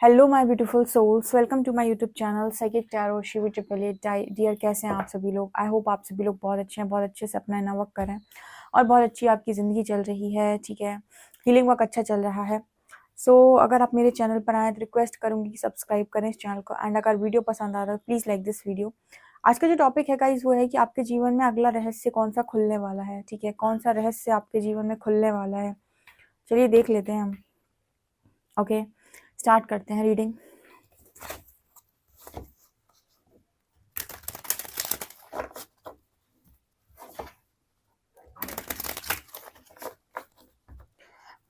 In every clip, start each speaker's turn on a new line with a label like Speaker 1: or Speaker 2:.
Speaker 1: Hello my beautiful souls, welcome to my YouTube channel psychic tarot Shivi triple eight dear. कैसे हैं आप सभी लोग? आई होप आप सभी लोग बहुत अच्छे हैं, बहुत अच्छे से अपना इना वर्क करें और बहुत अच्छी आपकी ज़िंदगी चल रही है। ठीक है, हीलिंग वर्क अच्छा चल रहा है। अगर आप मेरे चैनल पर आए तो रिक्वेस्ट करूंगी कि सब्सक्राइब करें इस चैनल को, एंड अगर वीडियो पसंद आ रहा है तो प्लीज़ लाइक दिस वीडियो। आज का जो टॉपिक है गाइस वो है कि आपके जीवन में अगला रहस्य कौन सा खुलने वाला है। ठीक है, कौन सा रहस्य आपके जीवन में खुलने वाला है, चलिए देख लेते हैं हम। ओके, स्टार्ट करते हैं रीडिंग।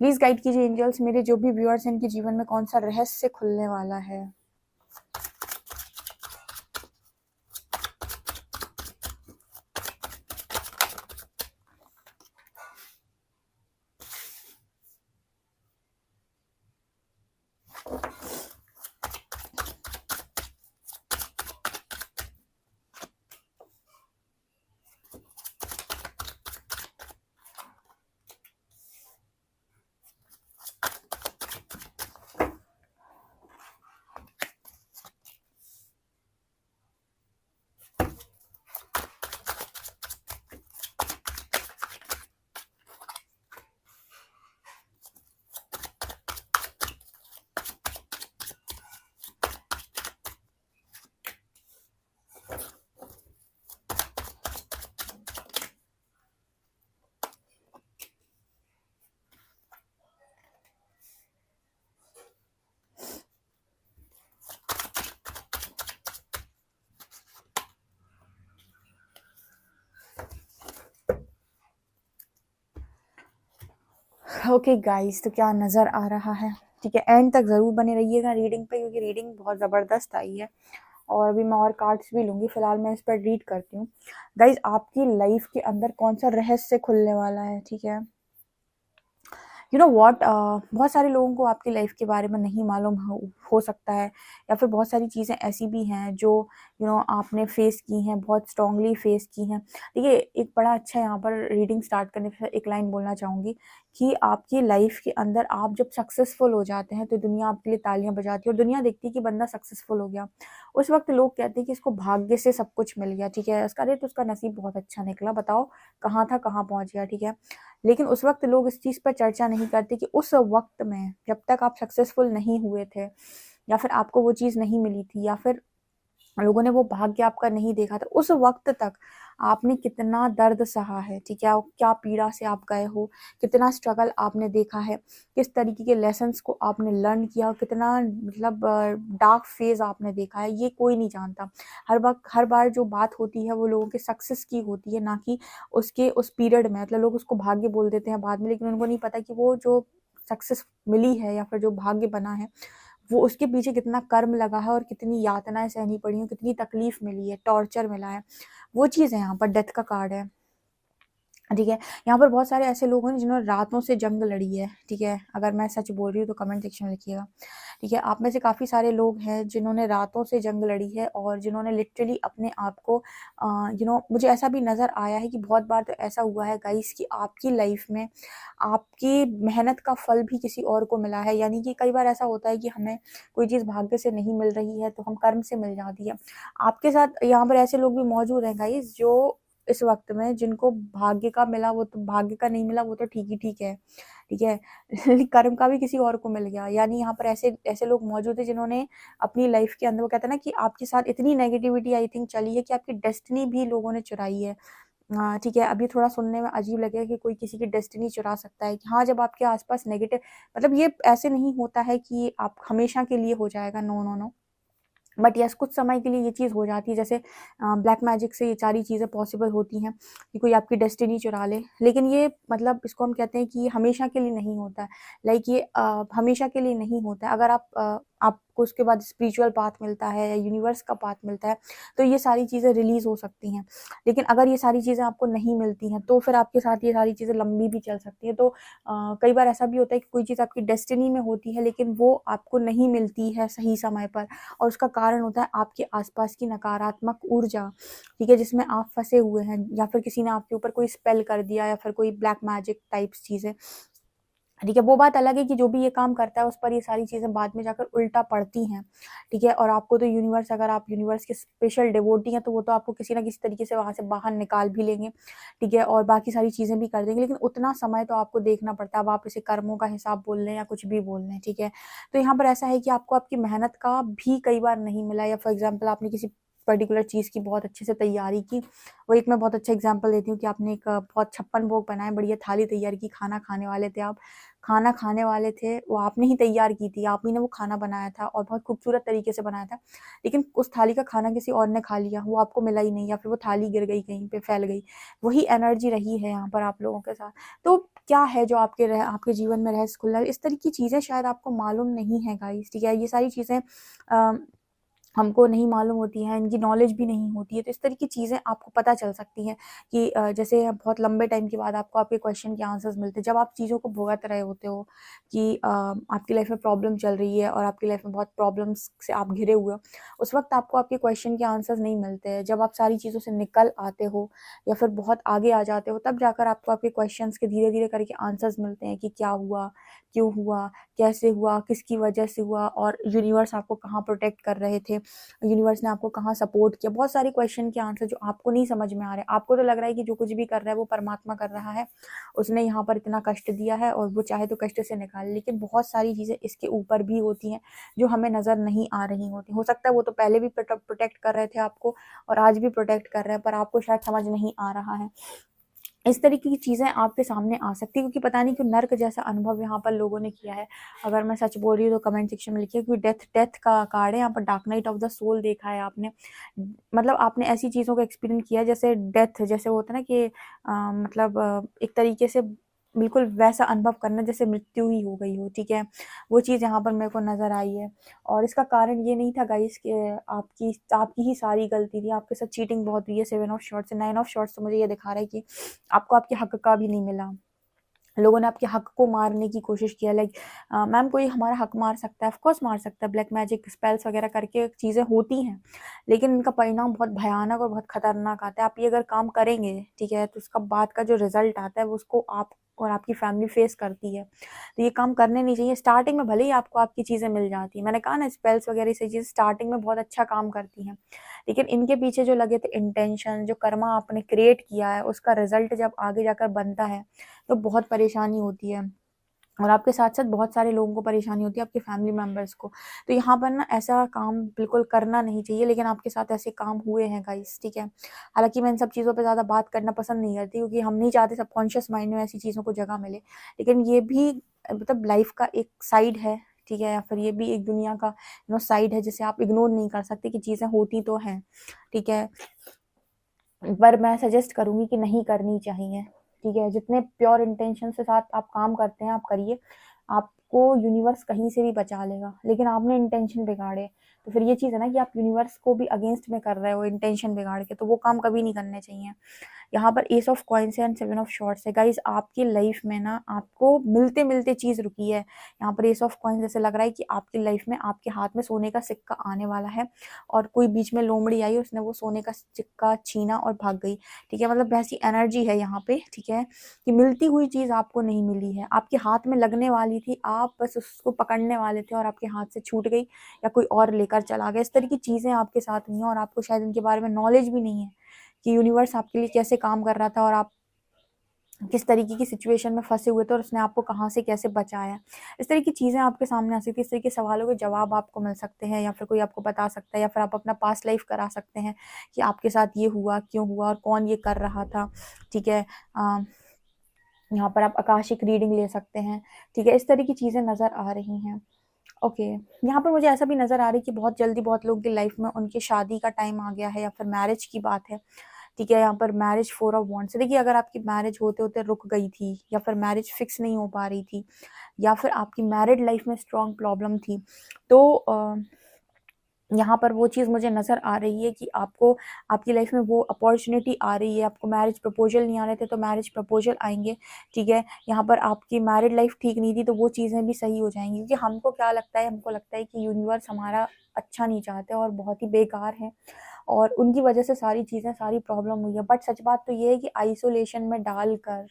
Speaker 1: प्लीज गाइड कीजिए एंजल्स, मेरे जो भी व्यूअर्स हैं इनके जीवन में कौन सा रहस्य खुलने वाला है। ओके गाइस, तो क्या नजर आ रहा है? ठीक है, एंड तक जरूर बने रहिएगा रीडिंग पे, क्योंकि रीडिंग बहुत जबरदस्त आई है और अभी मैं और कार्ड्स भी लूंगी। फिलहाल मैं इस पर रीड करती हूँ। गाइस, आपकी लाइफ के अंदर कौन सा रहस्य खुलने वाला है? ठीक है, यू नो व्हाट, बहुत सारे लोगों को आपकी लाइफ के बारे में नहीं मालूम हो सकता है, या फिर बहुत सारी चीज़ें ऐसी भी हैं जो आपने फेस की हैं, बहुत स्ट्रांगली फेस की हैं। देखिए, एक बड़ा अच्छा यहाँ पर रीडिंग स्टार्ट करने से एक लाइन बोलना चाहूँगी कि आपकी लाइफ के अंदर आप जब सक्सेसफुल हो जाते हैं तो दुनिया आपके लिए तालियां बजाती है और दुनिया देखती है कि बंदा सक्सेसफुल हो गया। उस वक्त लोग कहते हैं कि इसको भाग्य से सब कुछ मिल गया। ठीक है, उसका तो उसका नसीब बहुत अच्छा निकला, बताओ कहाँ था कहाँ पहुंच गया। ठीक है, लेकिन उस वक्त लोग इस चीज़ पर चर्चा नहीं करते कि उस वक्त में जब तक आप सक्सेसफुल नहीं हुए थे, या फिर आपको वो चीज़ नहीं मिली थी, या फिर लोगों ने वो भाग्य आपका नहीं देखा था, उस वक्त तक आपने कितना दर्द सहा है। ठीक है, क्या पीड़ा से आप गए हो, कितना स्ट्रगल आपने देखा है, किस तरीके के लेसन्स को आपने लर्न किया, कितना मतलब डार्क फेज आपने देखा है, ये कोई नहीं जानता। हर बार जो बात होती है वो लोगों के सक्सेस की होती है, ना कि उसके उस पीरियड में। मतलब लोग उसको भाग्य बोल देते हैं बाद में, लेकिन उनको नहीं पता कि वो जो सक्सेस मिली है या फिर जो भाग्य बना है वो उसके पीछे कितना कर्म लगा है और कितनी यातनाएं सहनी पड़ी हैं, कितनी तकलीफ मिली है, टॉर्चर मिला है। वो चीज़ है। यहाँ पर डेथ का कार्ड है। ठीक है, यहाँ पर बहुत सारे ऐसे लोग हैं जिन्होंने रातों से जंग लड़ी है। ठीक है, अगर मैं सच बोल रही हूँ तो कमेंट सेक्शन में लिखिएगा। ठीक है, आप में से काफ़ी सारे लोग हैं जिन्होंने रातों से जंग लड़ी है और जिन्होंने लिटरली अपने आप को मुझे ऐसा भी नज़र आया है कि बहुत बार तो ऐसा हुआ है गाइस कि आपकी लाइफ में आपकी मेहनत का फल भी किसी और को मिला है। यानी कि कई बार ऐसा होता है कि हमें कोई चीज़ भाग्य से नहीं मिल रही है तो हम कर्म से मिल जाती है। आपके साथ यहाँ पर ऐसे लोग भी मौजूद हैं गाइस जो इस वक्त में जिनको भाग्य का मिला, वो तो भाग्य का नहीं मिला वो तो ठीक ही ठीक है। ठीक है, कर्म का भी किसी और को मिल गया। यानी यहाँ पर ऐसे ऐसे लोग मौजूद है जिन्होंने अपनी लाइफ के अंदर, वो कहते हैं ना कि आपके साथ इतनी नेगेटिविटी आई थिंक चली है कि आपकी डेस्टिनी भी लोगों ने चुराई है। ठीक है, अभी थोड़ा सुनने में अजीब लगेगा कि कोई किसी की डेस्टिनी चुरा सकता है। कि हाँ, जब आपके आसपास नेगेटिव, मतलब ये ऐसे नहीं होता है कि आप हमेशा के लिए हो जाएगा, no no no, but yes कुछ समय के लिए ये चीज़ हो जाती है। जैसे ब्लैक मैजिक से ये सारी चीज़ें पॉसिबल होती हैं कि कोई आपकी डेस्टिनी चुरा ले, लेकिन ये मतलब इसको हम कहते हैं कि ये हमेशा के लिए नहीं होता है। लाइक ये हमेशा के लिए नहीं होता है। अगर आपको उसके बाद स्पिरिचुअल पाथ मिलता है या यूनिवर्स का पाथ मिलता है तो ये सारी चीज़ें रिलीज हो सकती हैं। लेकिन अगर ये सारी चीज़ें आपको नहीं मिलती हैं तो फिर आपके साथ ये सारी चीज़ें लंबी भी चल सकती हैं। तो कई बार ऐसा भी होता है कि कोई चीज़ आपकी डेस्टिनी में होती है लेकिन वो आपको नहीं मिलती है सही समय पर, और उसका कारण होता है आपके आसपास की नकारात्मक ऊर्जा। ठीक है, जिसमें आप फंसे हुए हैं, या फिर किसी ने आपके ऊपर कोई स्पेल कर दिया, या फिर कोई ब्लैक मैजिक टाइप्स चीज़ें। ठीक है। वो बात अलग है कि जो भी ये काम करता है उस पर ये सारी चीज़ें बाद में जाकर उल्टा पड़ती हैं, ठीक है। और आपको तो यूनिवर्स, अगर आप यूनिवर्स के स्पेशल डिवोटी हैं तो वो तो आपको किसी ना किसी तरीके से वहाँ से बाहर निकाल भी लेंगे, ठीक है, और बाकी सारी चीज़ें भी कर देंगे, लेकिन उतना समय तो आपको देखना पड़ता है। अब आप इसे कर्मों का हिसाब बोल लें या कुछ भी बोल लें, ठीक है। तो यहाँ पर ऐसा है कि आपको आपकी मेहनत का भी कई बार नहीं मिला, या फॉर एग्जाम्पल आपने किसी पर्टिकुलर चीज़ की बहुत अच्छे से तैयारी की। वो एक मैं बहुत अच्छा एग्जाम्पल देती हूँ कि आपने एक बहुत 56 भोग बनाए, बढ़िया थाली तैयार की, खाना खाने वाले थे आप, खाना खाने वाले थे, वो आपने ही तैयार की थी, आप ही ने वो खाना बनाया था और बहुत खूबसूरत तरीके से बनाया था, लेकिन उस थाली का खाना किसी और ने खा लिया, वो आपको मिला ही नहीं, या फिर वो थाली गिर गई, कहीं पे फैल गई। वही एनर्जी रही है यहाँ पर आप लोगों के साथ। तो क्या है जो आपके जीवन में रहस्य खुल रहा है, इस तरह की चीज़ें शायद आपको मालूम नहीं है गाइस, ठीक है। ये सारी चीज़ें हमको नहीं मालूम होती हैं, इनकी नॉलेज भी नहीं होती है, तो इस तरह की चीज़ें आपको पता चल सकती हैं कि जैसे बहुत लंबे टाइम के बाद आपको आपके क्वेश्चन के आंसर्स मिलते हैं, जब आप चीज़ों को भुगत रहे होते हो कि आपकी लाइफ में प्रॉब्लम चल रही है और आपकी लाइफ में बहुत प्रॉब्लम्स से आप घिरे हुए हो, उस वक्त आपको आपके क्वेश्चन के आंसर्स नहीं मिलते हैं। जब आप सारी चीज़ों से निकल आते हो या फिर बहुत आगे आ जाते हो, तब जाकर आपको आपके क्वेश्चंस के धीरे धीरे करके आंसर्स मिलते हैं कि क्या हुआ, क्यों हुआ, कैसे हुआ, किसकी वजह से हुआ, और यूनिवर्स आपको कहाँ प्रोटेक्ट कर रहे थे, यूनिवर्स ने आपको कहाँ सपोर्ट किया। बहुत सारे क्वेश्चन के आंसर जो आपको नहीं समझ में आ रहे, आपको तो लग रहा है कि जो कुछ भी कर रहा है वो परमात्मा कर रहा है, उसने यहाँ पर इतना कष्ट दिया है और वो चाहे तो कष्ट से निकाले, लेकिन बहुत सारी चीज़ें इसके ऊपर भी होती हैं जो हमें नज़र नहीं आ रही होती। हो सकता है वो तो पहले भी प्रोटेक्ट कर रहे थे आपको और आज भी प्रोटेक्ट कर रहे हैं, पर आपको शायद समझ नहीं आ रहा है। इस तरीके की चीज़ें आपके सामने आ सकती है, क्योंकि पता नहीं क्यों नर्क जैसा अनुभव यहाँ पर लोगों ने किया है। अगर मैं सच बोल रही हूँ तो कमेंट सेक्शन में लिखिए, क्योंकि डेथ का कार्ड है यहाँ पर, dark night of the soul देखा है आपने, मतलब आपने ऐसी चीज़ों का एक्सपीरियंस किया जैसे डेथ, जैसे होता है ना कि मतलब एक तरीके से बिल्कुल वैसा अनुभव करना जैसे मृत्यु ही हो गई हो, ठीक है। वो चीज़ यहाँ पर मेरे को नज़र आई है। और इसका कारण ये नहीं था गाइस कि आपकी आपकी ही सारी गलती थी, आपके साथ चीटिंग बहुत हुई है। 7 ऑफ शॉर्ट्स से 9 ऑफ शॉर्ट्स तो मुझे ये दिखा रहा है कि आपको आपके हक का भी नहीं मिला, लोगों ने आपके हक को मारने की कोशिश किया। लाइक मैम कोई हमारा हक मार सकता है, ऑफ कोर्स मार सकता है, ब्लैक मैजिक स्पेल्स वगैरह करके चीज़ें होती हैं, लेकिन इनका परिणाम बहुत भयानक और बहुत खतरनाक आता है। आप ये अगर काम करेंगे, ठीक है, तो उसका बाद का जो रिजल्ट आता है वो उसको आप और आपकी फैमिली फेस करती है। तो ये काम करने नहीं चाहिए। स्टार्टिंग में भले ही आपको आपकी चीज़ें मिल जाती है, मैंने कहा ना स्पेल्स वगैरह से चीज़ें स्टार्टिंग में बहुत अच्छा काम करती हैं, लेकिन इनके पीछे जो लगे थे इंटेंशन, जो कर्मा आपने क्रिएट किया है, उसका रिजल्ट जब आगे जाकर बनता है तो बहुत परेशानी होती है, और आपके साथ-साथ बहुत सारे लोगों को परेशानी होती है, आपके फैमिली मेंबर्स को। तो यहाँ पर ना ऐसा काम बिल्कुल करना नहीं चाहिए, लेकिन आपके साथ ऐसे काम हुए हैं गाइस, ठीक है। हालाँकि मैं इन सब चीज़ों पे ज़्यादा बात करना पसंद नहीं करती, क्योंकि हम नहीं चाहते सबकॉन्शियस माइंड में ऐसी चीज़ों को जगह मिले। लेकिन ये भी मतलब लाइफ़ का एक साइड है, ठीक है, या फिर ये भी एक दुनिया का साइड है, जिसे आप इग्नोर नहीं कर सकते कि चीज़ें होती तो हैं, ठीक है। पर मैं सजेस्ट करूँगी कि नहीं करनी चाहिए, ठीक है। जितने प्योर इंटेंशन के साथ आप काम करते हैं, आप करिए, आपको यूनिवर्स कहीं से भी बचा लेगा, लेकिन आपने इंटेंशन बिगाड़े, तो फिर ये चीज़ है ना कि आप यूनिवर्स को भी अगेंस्ट में कर रहे हो इंटेंशन बिगाड़ के, तो वो काम कभी नहीं करने चाहिए। यहाँ पर एस ऑफ कॉइन्स है एंड 7 ऑफ शॉर्ट्स है। गाइस आपकी लाइफ में ना आपको मिलते-मिलते चीज़ रुकी है। यहाँ पर एस ऑफ कॉइन्स ऐसे लग रहा है कि आपकी लाइफ में आपके हाथ में सोने का सिक्का आने वाला है, और कोई बीच में लोमड़ी आई, उसने वो सोने का सिक्का छीना और भाग गई, ठीक है। मतलब वैसी एनर्जी है यहाँ पे, ठीक है, कि मिलती हुई चीज़ आपको नहीं मिली है, आपके हाथ में लगने वाली थी, आप बस उसको पकड़ने वाले थे और आपके हाथ से छूट गई या कोई और लेकर चला गया। इस तरह की चीज़ें आपके साथ हुई हैं और आपको शायद इनके बारे में नॉलेज भी नहीं है कि यूनिवर्स आपके लिए कैसे काम कर रहा था और आप किस तरीके की सिचुएशन में फँसे हुए थे और उसने आपको कहाँ से कैसे बचाया। इस तरह की चीज़ें आपके सामने आ सकती हैं, इस तरह के सवालों के जवाब आपको मिल सकते हैं, या फिर कोई आपको बता सकता है, या फिर आप अपना पास्ट लाइफ करा सकते हैं कि आपके साथ ये हुआ, क्यों हुआ और कौन ये कर रहा था, ठीक है। यहाँ पर आप आकाशिक रीडिंग ले सकते हैं, ठीक है। इस तरह की चीज़ें नज़र आ रही हैं। ओके, यहाँ पर मुझे ऐसा भी नज़र आ रही है कि बहुत जल्दी बहुत लोगों की लाइफ में उनकी शादी का टाइम आ गया है, या फिर मैरिज की बात है, ठीक है। यहाँ पर मैरिज 4 ऑफ वांड्स से देखिए, अगर आपकी मैरिज होते-होते रुक गई थी, या फिर मैरिज फिक्स नहीं हो पा रही थी, या फिर आपकी मैरिड लाइफ में स्ट्रॉन्ग प्रॉब्लम थी, तो यहाँ पर वो चीज़ मुझे नज़र आ रही है कि आपको आपकी लाइफ में वो अपॉर्च्युनिटी आ रही है। आपको मैरिज प्रपोज़ल नहीं आ रहे थे, तो मैरिज प्रपोज़ल आएँगे, ठीक है। यहाँ पर आपकी मैरिड लाइफ ठीक नहीं थी, तो वो चीज़ें भी सही हो जाएँगी, क्योंकि हमको लगता है कि यूनिवर्स हमारा अच्छा नहीं चाहते और बहुत ही बेकार हैं, और उनकी वजह से सारी चीज़ें, सारी प्रॉब्लम हुई है। बट सच बात तो ये है कि आइसोलेशन में डालकर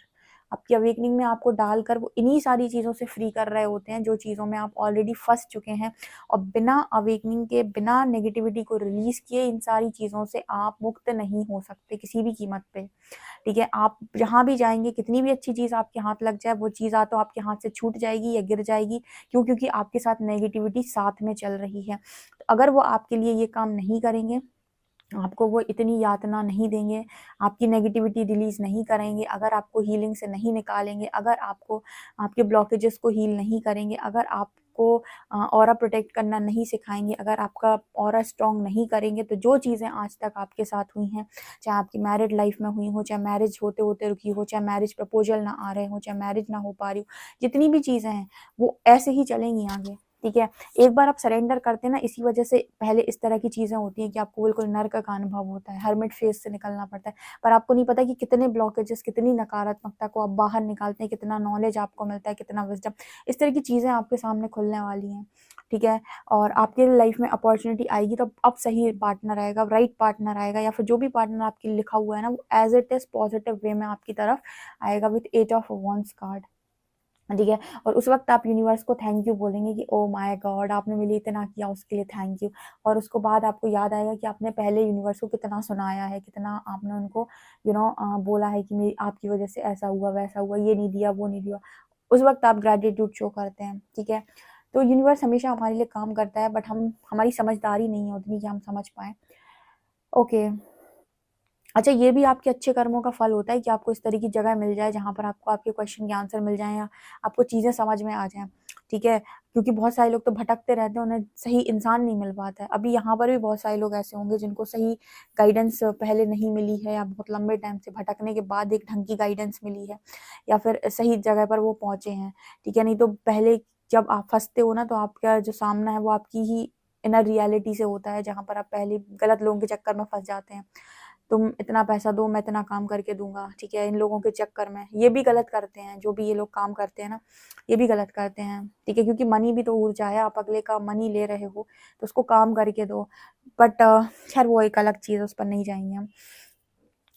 Speaker 1: आपकी अवेकनिंग में आपको डालकर वो इन्हीं सारी चीज़ों से फ्री कर रहे होते हैं जो चीज़ों में आप ऑलरेडी फंस चुके हैं। और बिना अवेकनिंग के, बिना नेगेटिविटी को रिलीज किए इन सारी चीज़ों से आप मुक्त नहीं हो सकते किसी भी कीमत पे। ठीक है, आप जहाँ भी जाएंगे, कितनी भी अच्छी चीज़ आपके हाथ लग जाए, वो चीज़ तो आपके हाथ से छूट जाएगी या गिर जाएगी। क्यों? क्योंकि आपके साथ नेगेटिविटी साथ में चल रही है। तो अगर वो आपके लिए ये काम नहीं करेंगे, आपको वो इतनी यातना नहीं देंगे, आपकी नेगेटिविटी रिलीज नहीं करेंगे, अगर आपको हीलिंग से नहीं निकालेंगे, अगर आपको आपके ब्लॉकेजेस को हील नहीं करेंगे, अगर आपको ऑरा प्रोटेक्ट करना नहीं सिखाएंगे, अगर आपका ऑरा स्ट्रॉन्ग नहीं करेंगे, तो जो चीज़ें आज तक आपके साथ हुई हैं, चाहे आपकी मैरिड लाइफ में हुई हो, चाहे मैरिज होते होते रुकी हो, चाहे मैरिज प्रपोजल ना आ रहे हो, चाहे मैरिज ना हो पा रही हो, जितनी भी चीज़ें हैं वो ऐसे ही चलेंगी आगे। ठीक है, एक बार आप सरेंडर करते हैं ना, इसी वजह से पहले इस तरह की चीज़ें होती हैं कि आपको बिल्कुल नर्क का अनुभव होता है, हर्मिट फेज से निकलना पड़ता है, पर आपको नहीं पता कि कितने ब्लॉकेजेस, कितनी नकारात्मकता को आप बाहर निकालते हैं, कितना नॉलेज आपको मिलता है, कितना विजडम, इस तरह की चीज़ें आपके सामने खुलने वाली हैं। ठीक है, और आपके लाइफ में अपॉर्चुनिटी आएगी तो अब सही पार्टनर आएगा, राइट पार्टनर आएगा, या फिर जो भी पार्टनर आपके लिखा हुआ है ना, वो as it is positive way में आपकी तरफ आएगा विथ 8 ऑफ wands कार्ड। ठीक है, और उस वक्त आप यूनिवर्स को थैंक यू बोलेंगे कि ओ माय गॉड, आपने मेरे लिए इतना किया, उसके लिए थैंक यू। और उसको बाद आपको याद आएगा कि आपने पहले यूनिवर्स को कितना सुनाया है, कितना आपने उनको बोला है कि मेरी आपकी वजह से ऐसा हुआ, वैसा हुआ, ये नहीं दिया, वो नहीं दिया। उस वक्त आप ग्रेटिट्यूड शो करते हैं। ठीक है, तो यूनिवर्स हमेशा हमारे लिए काम करता है, बट हमारी समझदारी नहीं है उतनी कि हम समझ पाए। ओके, अच्छा, ये भी आपके अच्छे कर्मों का फल होता है कि आपको इस तरह की जगह मिल जाए जहाँ पर आपको आपके क्वेश्चन के आंसर मिल जाएँ, या आपको चीज़ें समझ में आ जाएँ। ठीक है, क्योंकि बहुत सारे लोग तो भटकते रहते हैं, उन्हें सही इंसान नहीं मिल पाता है। अभी यहाँ पर भी बहुत सारे लोग ऐसे होंगे जिनको सही गाइडेंस पहले नहीं मिली है, या बहुत लंबे टाइम से भटकने के बाद एक ढंग की गाइडेंस मिली है, या फिर सही जगह पर वो पहुँचे हैं। ठीक है, नहीं तो पहले जब आप फँसते हो ना, तो आपका जो सामना है वो आपकी ही इनर रियलिटी से होता है, जहाँ पर आप पहले गलत लोगों के चक्कर में फँस जाते हैं। तुम इतना पैसा दो, मैं इतना काम करके दूंगा। ठीक है, इन लोगों के चक्कर में ये भी गलत करते हैं, जो भी ये लोग काम करते हैं ना, ये भी गलत करते हैं। ठीक है, क्योंकि मनी भी तो ऊर्जा है, आप अगले का मनी ले रहे हो तो उसको काम करके दो। बट खैर वो एक अलग चीज़ है, उस पर नहीं जाएंगे हम।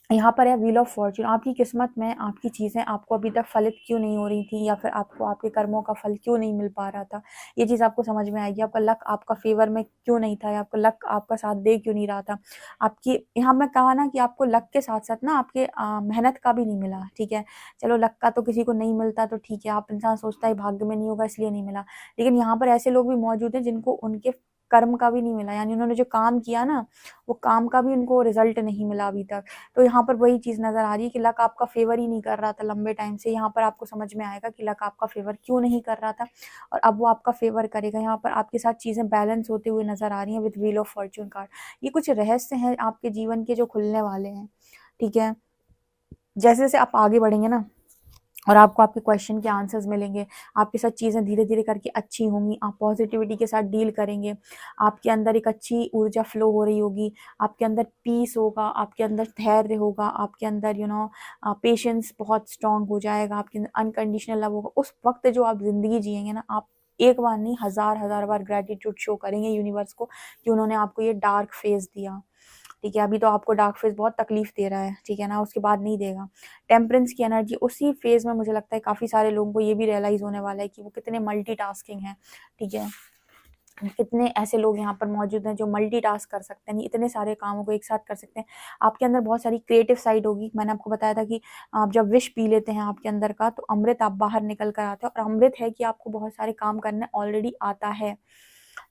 Speaker 1: यहाँ पर है व्हील ऑफ फॉर्चून। आपकी किस्मत में आपकी चीज़ें आपको अभी तक फलित क्यों नहीं हो रही थी, या फिर आपको आपके कर्मों का फल क्यों नहीं मिल पा रहा था, ये चीज़ आपको समझ में आएगी। आपका लक आपका फेवर में क्यों नहीं था, या आपका लक आपका साथ दे क्यों नहीं रहा था। आपकी यहाँ मैं कहा ना कि आपको लक के साथ साथ ना आपके मेहनत का भी नहीं मिला। ठीक है, चलो लक का तो किसी को नहीं मिलता, तो ठीक है, आप इंसान सोचता है भाग्य में नहीं होगा इसलिए नहीं मिला, लेकिन यहाँ पर ऐसे लोग भी मौजूद हैं जिनको उनके कर्म का भी नहीं मिला, यानी उन्होंने जो काम किया ना, वो काम का भी उनको रिजल्ट नहीं मिला अभी तक। तो यहाँ पर वही चीज़ नज़र आ रही है कि लक आपका फेवर ही नहीं कर रहा था लंबे टाइम से। यहाँ पर आपको समझ में आएगा कि लक आपका फेवर क्यों नहीं कर रहा था, और अब वो आपका फेवर करेगा। यहाँ पर आपके साथ चीज़ें बैलेंस होते हुए नज़र आ रही हैं with wheel of Fortune card. ये कुछ रहस्य हैं आपके जीवन के जो खुलने वाले हैं। ठीक है, जैसे जैसे आप आगे बढ़ेंगे ना, और आपको आपके क्वेश्चन के आंसर्स मिलेंगे, आपके साथ चीज़ें धीरे धीरे करके अच्छी होंगी, आप पॉजिटिविटी के साथ डील करेंगे, आपके अंदर एक अच्छी ऊर्जा फ्लो हो रही होगी, आपके अंदर पीस होगा, आपके अंदर धैर्य होगा, आपके अंदर पेशेंस बहुत स्ट्रांग हो जाएगा, आपके अंदर अनकंडीशनल लव होगा। उस वक्त जो आप ज़िंदगी जिएंगे ना, आप एक बार नहीं, हज़ार हज़ार बार ग्रेटिट्यूड शो करेंगे यूनिवर्स को कि उन्होंने आपको ये डार्क फेज दिया। ठीक है, अभी तो आपको डार्क फेज बहुत तकलीफ दे रहा है, ठीक है ना, उसके बाद नहीं देगा। टेम्परेंस की एनर्जी, उसी फेज में मुझे लगता है काफ़ी सारे लोगों को ये भी रियलाइज़ होने वाला है कि वो कितने मल्टीटास्किंग हैं। ठीक है, कितने ऐसे लोग यहाँ पर मौजूद हैं जो मल्टीटास्क कर सकते हैं, इतने सारे कामों को एक साथ कर सकते हैं। आपके अंदर बहुत सारी क्रिएटिव साइड होगी। मैंने आपको बताया था कि आप जब विष पी लेते हैं आपके अंदर का, तो अमृत आप बाहर निकल कर आते हो, और अमृत है कि आपको बहुत सारे काम करने ऑलरेडी आता है।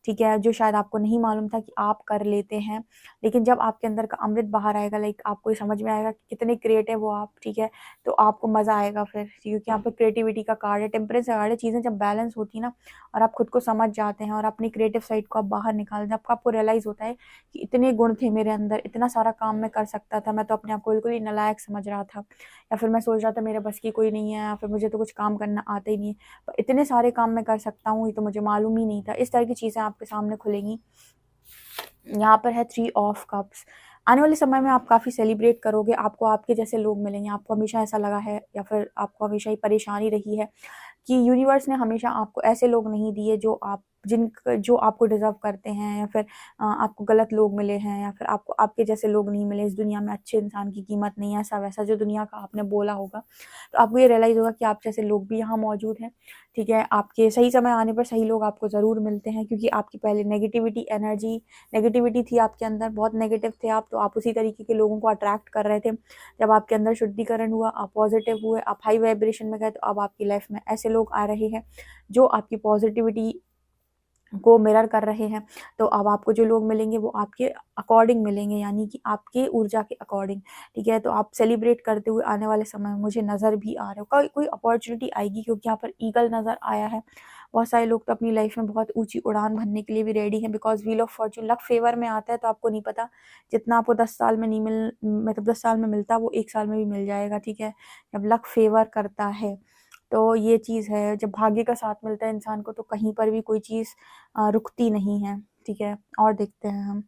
Speaker 1: ठीक है, जो शायद आपको नहीं मालूम था कि आप कर लेते हैं, लेकिन जब आपके अंदर का अमृत बाहर आएगा, लाइक आपको ये समझ में आएगा कि कितने क्रिएटिव हो आप। ठीक है, तो आपको मज़ा आएगा फिर, क्योंकि यहाँ पे क्रिएटिविटी का कार्ड है, टेम्परेंस का कार्ड है। चीज़ें जब बैलेंस होती है ना, और आप खुद को समझ जाते हैं और अपनी क्रिएटिव साइड को आप बाहर निकालते हैं, आपको रियलाइज़ होता है कि इतने गुण थे मेरे अंदर, इतना सारा काम मैं कर सकता था, मैं तो अपने आप को बिल्कुल ही नालायक समझ रहा था, या फिर मैं सोच रहा था मेरे बस की कोई नहीं है, या फिर मुझे तो कुछ काम करना आता ही नहीं है, पर इतने सारे काम मैं कर सकता हूँ, ये तो मुझे मालूम ही नहीं था। इस तरह की चीज़ें आपके सामने खुलेंगी। यहाँ पर है 3 ऑफ कप्स। आने वाले समय में आप काफ़ी सेलिब्रेट करोगे, आपको आपके जैसे लोग मिलेंगे। आपको हमेशा ऐसा लगा है, या फिर आपको हमेशा ही परेशानी रही है कि यूनिवर्स ने हमेशा आपको ऐसे लोग नहीं दिए जो आप जिन जो आपको डिज़र्व करते हैं, या फिर आपको गलत लोग मिले हैं, या फिर आपको आपके जैसे लोग नहीं मिले, इस दुनिया में अच्छे इंसान की कीमत नहीं है, ऐसा-वैसा जो दुनिया का आपने बोला होगा। तो आपको ये रियलाइज़ होगा कि आप जैसे लोग भी यहाँ मौजूद हैं, ठीक है? आपके सही समय आने पर सही लोग आपको ज़रूर मिलते हैं, क्योंकि आपकी पहले नेगेटिविटी थी आपके अंदर, बहुत नेगेटिव थे आप, तो आप उसी तरीके के लोगों को अट्रैक्ट कर रहे थे। जब आपके अंदर शुद्धिकरण हुआ, आप पॉजिटिव हुए, आप हाई वाइब्रेशन में गए, तो अब आपकी लाइफ में ऐसे लोग आ रहे हैं जो आपकी पॉजिटिविटी को मिरर कर रहे हैं। तो अब आपको जो लोग मिलेंगे वो आपके अकॉर्डिंग मिलेंगे, यानी कि आपके ऊर्जा के अकॉर्डिंग, ठीक है? तो आप सेलिब्रेट करते हुए आने वाले समय में मुझे नज़र भी आ रहे हो, कोई अपॉर्चुनिटी आएगी, क्योंकि यहाँ पर ईगल नज़र आया है। बहुत सारे लोग तो अपनी लाइफ में बहुत ऊँची उड़ान भरने के लिए भी रेडी हैं, because wheel of Fortune luck favour में आता है, तो आपको नहीं पता, जितना आपको 10 साल में नहीं मिल मतलब 10 साल में मिलता है, वो 1 साल में भी मिल जाएगा, ठीक है? जब लक फ़ेवर करता है। तो ये चीज़ है, जब भाग्य का साथ मिलता है इंसान को, तो कहीं पर भी कोई चीज़ रुकती नहीं है, ठीक है? और देखते हैं हम।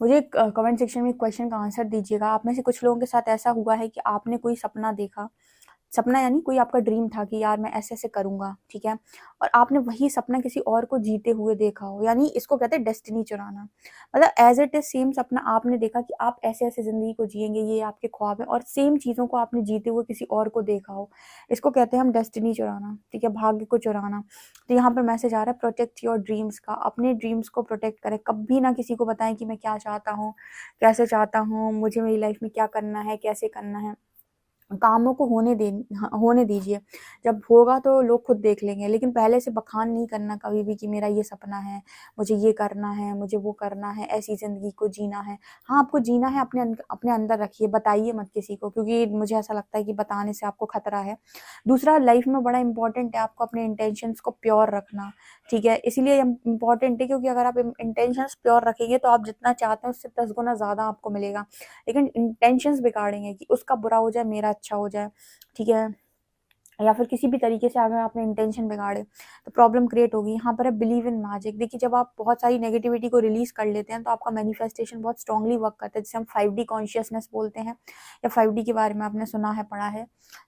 Speaker 1: मुझे कमेंट सेक्शन में क्वेश्चन का आंसर दीजिएगा। आप में से कुछ लोगों के साथ ऐसा हुआ है कि आपने कोई सपना देखा, सपना यानी कोई आपका ड्रीम था कि यार मैं ऐसे-ऐसे करूँगा, ठीक है? और आपने वही सपना किसी और को जीते हुए देखा हो, यानी इसको कहते हैं डेस्टिनी चुराना। मतलब एज़ इट इज़ सेम सपना आपने देखा कि आप ऐसे-ऐसे ज़िंदगी को जिएँगे, ये आपके ख्वाब हैं, और सेम चीज़ों को आपने जीते हुए किसी और को देखा हो। इसको कहते हैं हम डेस्टिनी चुराना, ठीक है? भाग्य को चुराना। तो यहाँ पर मैसेज आ रहा है, प्रोटेक्ट योर ड्रीम्स का। अपने ड्रीम्स को प्रोटेक्ट करें। कभी ना किसी को बताएँ कि मैं क्या चाहता हूँ, कैसे चाहता हूँ, मुझे मेरी लाइफ़ में क्या करना है, कैसे करना है। कामों को होने दीजिए। जब होगा तो लोग खुद देख लेंगे, लेकिन पहले से बखान नहीं करना कभी भी कि मेरा ये सपना है, मुझे ये करना है, मुझे वो करना है, ऐसी ज़िंदगी को जीना है। हाँ, आपको जीना है, अपने अंदर रखिए, बताइए मत किसी को, क्योंकि मुझे ऐसा लगता है कि बताने से आपको खतरा है। दूसरा, लाइफ़ में बड़ा इम्पोर्टेंट है आपको अपने इंटेंशंस को प्योर रखना, ठीक है? इसीलिए इम्पोर्टेंट है, क्योंकि अगर आप इंटेंशंस प्योर रखेंगे तो आप जितना चाहते हैं उससे 10 गुना ज़्यादा आपको मिलेगा। लेकिन इंटेंशंस बिगाड़ेंगे कि उसका बुरा हो जाए, मेरा अच्छा हो जाए, ठीक है? या फिर किसी भी तरीके से अगर आपने इंटेंशन बिगाड़े, तो प्रॉब्लम क्रिएट होगी। यहाँ पर है बिलीव इन मैजिक। देखिए, जब आप बहुत सारी नेगेटिविटी को रिलीज़ कर लेते हैं, तो आपका मैनिफेस्टेशन बहुत स्ट्रांगली वर्क करता है, जिसे हम 5D कॉन्शियसनेस बोलते हैं, या 5D के बारे में आपने सुना है, पढ़ा है,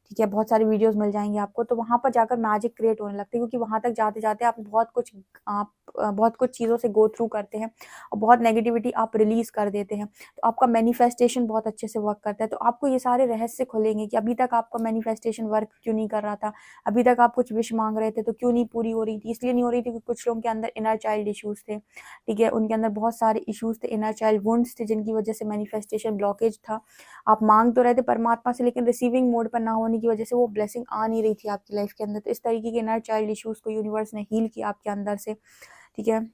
Speaker 1: ठीक है? बहुत सारी वीडियोज़ मिल जाएँगी आपको, तो वहाँ पर जाकर मैजिक क्रिएट होने लगती है, क्योंकि वहाँ तक जाते-जाते बहुत कुछ चीज़ों से गो थ्रू करते हैं, और बहुत नेगेटिविटी आप रिलीज़ कर देते हैं। तो आपका मैनिफेस्टेशन बहुत अच्छे से वर्क करता है। तो आपको ये सारे रहस्य खुलेंगे कि अभी तक आपका मैनिफेस्टेशन वर्क क्यों नहीं कर रहा था, अभी तक आप कुछ विश मांग रहे थे तो क्यों नहीं पूरी हो रही थी। इसलिए नहीं हो रही थी क्योंकि कुछ लोगों के अंदर इनर चाइल्ड इश्यूज थे, ठीक है? उनके अंदर बहुत सारे इश्यूज थे, इनर चाइल्ड वुंड्स थे, जिनकी वजह से मैनिफेस्टेशन ब्लॉकेज था। आप मांग तो रहे थे परमात्मा से, लेकिन रिसीविंग मोड पर ना होने की वजह से वो ब्लेसिंग आ नहीं रही थी आपकी लाइफ के अंदर। तो इस तरीके के इनर चाइल्ड इश्यूज को यूनिवर्स ने हील किया आपके अंदर से, ठीक है?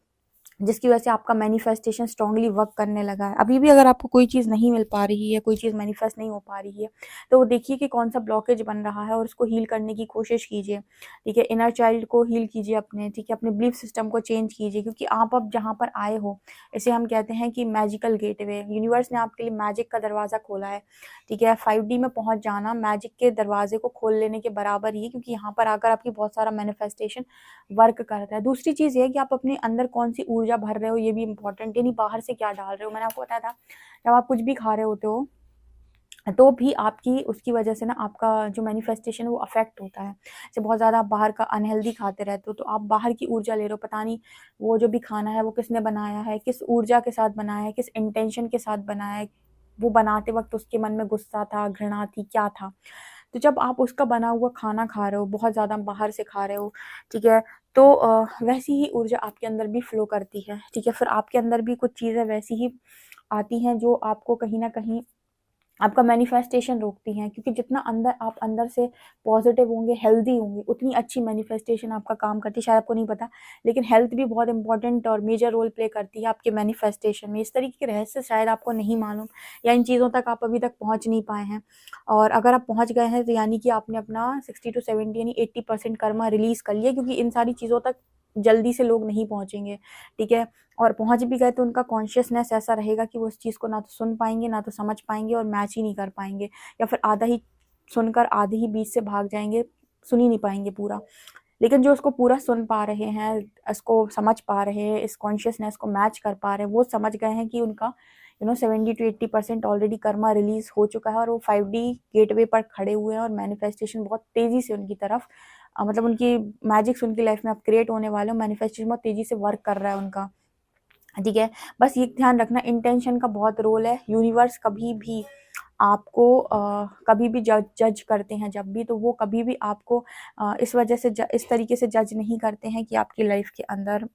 Speaker 1: जिसकी वजह से आपका मैनिफेस्टेशन स्ट्रांगली वर्क करने लगा है। अभी भी अगर आपको कोई चीज़ नहीं मिल पा रही है, कोई चीज़ मैनिफेस्ट नहीं हो पा रही है, तो वो देखिए कि कौन-सा ब्लॉकेज बन रहा है और उसको हील करने की कोशिश कीजिए, ठीक है? इनर चाइल्ड को हील कीजिए अपने, ठीक है? अपने बिलीफ सिस्टम को चेंज कीजिए, क्योंकि आप अब जहाँ पर आए हो, इसे हम कहते हैं कि मैजिकल गेटवे। यूनिवर्स ने आपके लिए मैजिक का दरवाज़ा खोला है, ठीक है? 5D में पहुँच जाना मैजिक के दरवाज़े को खोल लेने के बराबर ही है, क्योंकि यहाँ पर आकर आपकी बहुत सारा मैनिफेस्टेशन वर्क करता है। दूसरी चीज़ ये है कि आप अपने अंदर कौन-सी ऊर्जा भर रहे हो, ये भी इम्पोर्टेंट, यानी बाहर से क्या डाल रहे हो। मैंने आपको बताया था, जब आप कुछ भी खा रहे होते हो, तो भी आपकी उसकी वजह से ना आपका जो मैनिफेस्टेशन है वो अफ़ेक्ट होता है। जैसे बहुत ज़्यादा आप बाहर का अनहेल्दी खाते रहते हो, तो आप बाहर की ऊर्जा ले रहे हो, पता नहीं वो जो भी खाना है वो किसने बनाया है, किस ऊर्जा के साथ बनाया है, किस इंटेंशन के साथ बनाया है। वो बनाते वक़्त उसके मन में गुस्सा था, घृणा थी, क्या था? तो जब आप उसका बना हुआ खाना खा रहे हो, बहुत ज़्यादा बाहर से खा रहे हो, ठीक है? तो वैसी ही ऊर्जा आपके अंदर भी फ्लो करती है, ठीक है? फिर आपके अंदर भी कुछ चीज़ें वैसी ही आती हैं जो आपको कहीं न कहीं आपका मैनिफेस्टेशन रोकती हैं, क्योंकि जितना आप अंदर से पॉजिटिव होंगे, हेल्दी होंगे, उतनी अच्छी मैनिफेस्टेशन आपका काम करती है। शायद आपको नहीं पता, लेकिन हेल्थ भी बहुत इंपॉर्टेंट और मेजर रोल प्ले करती है आपके मैनिफेस्टेशन में। इस तरीके के रहस्य शायद आपको नहीं मालूम, या इन चीज़ों तक आप अभी तक पहुँच नहीं पाए हैं। और अगर आप पहुँच गए हैं तो यानी कि आपने अपना 60 to 70 यानी 80% कर्मा रिलीज़ कर लिया, क्योंकि इन सारी चीज़ों तक जल्दी से लोग नहीं पहुँचेंगे, ठीक है। और पहुँच भी गए तो उनका कॉन्शियसनेस ऐसा रहेगा कि वो उस चीज़ को ना तो सुन पाएँगे, ना तो समझ पाएँगे, और मैच ही नहीं कर पाएँगे, या फिर आधा ही सुनकर आधे ही बीच से भाग जाएँगे, सुन ही नहीं पाएँगे पूरा। लेकिन जो उसको पूरा सुन पा रहे हैं, इसको समझ पा रहे हैं, इस कॉन्शियसनेस को मैच कर पा रहे हैं, वो समझ गए हैं कि उनका 70 to 80% ऑलरेडी कर्मा रिलीज़ हो चुका है, और वो 5D गेटवे पर खड़े हुए हैं, और मैनिफेस्टेशन बहुत तेज़ी से उनकी तरफ मतलब उनकी मैजिक्स उनकी लाइफ में अब क्रिएट होने वाले हैं। मैनिफेस्टेशन बहुत तेज़ी से वर्क कर रहा है उनका, ठीक है। बस ये ध्यान रखना, इंटेंशन का बहुत रोल है। यूनिवर्स कभी भी आपको कभी भी जज करते हैं जब भी, तो वो कभी भी आपको इस वजह से इस तरीके से जज नहीं करते हैं कि आपकी लाइफ के अंदर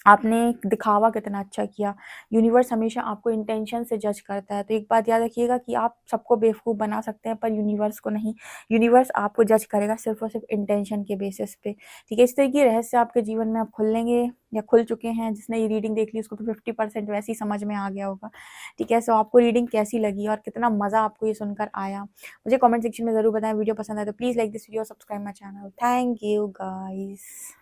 Speaker 1: आपने दिखावा कितना अच्छा किया। यूनिवर्स हमेशा आपको इंटेंशन से जज करता है। तो एक बात याद रखिएगा कि आप सबको बेवकूफ़ बना सकते हैं, पर यूनिवर्स को नहीं। यूनिवर्स आपको जज करेगा सिर्फ़ और सिर्फ इंटेंशन के बेसिस पे, ठीक है। इस तरह की रहस्य आपके जीवन में अब खुलेंगे या खुल चुके हैं। जिसने ये रीडिंग देख ली उसको तो 50% वैसे ही समझ में आ गया होगा, ठीक है। सो आपको रीडिंग कैसी लगी और कितना मज़ा आपको ये सुनकर आया, मुझे कमेंट सेक्शन में ज़रूर बताएं। वीडियो पसंद आए तो please like this video, subscribe my channel. Thank you guys.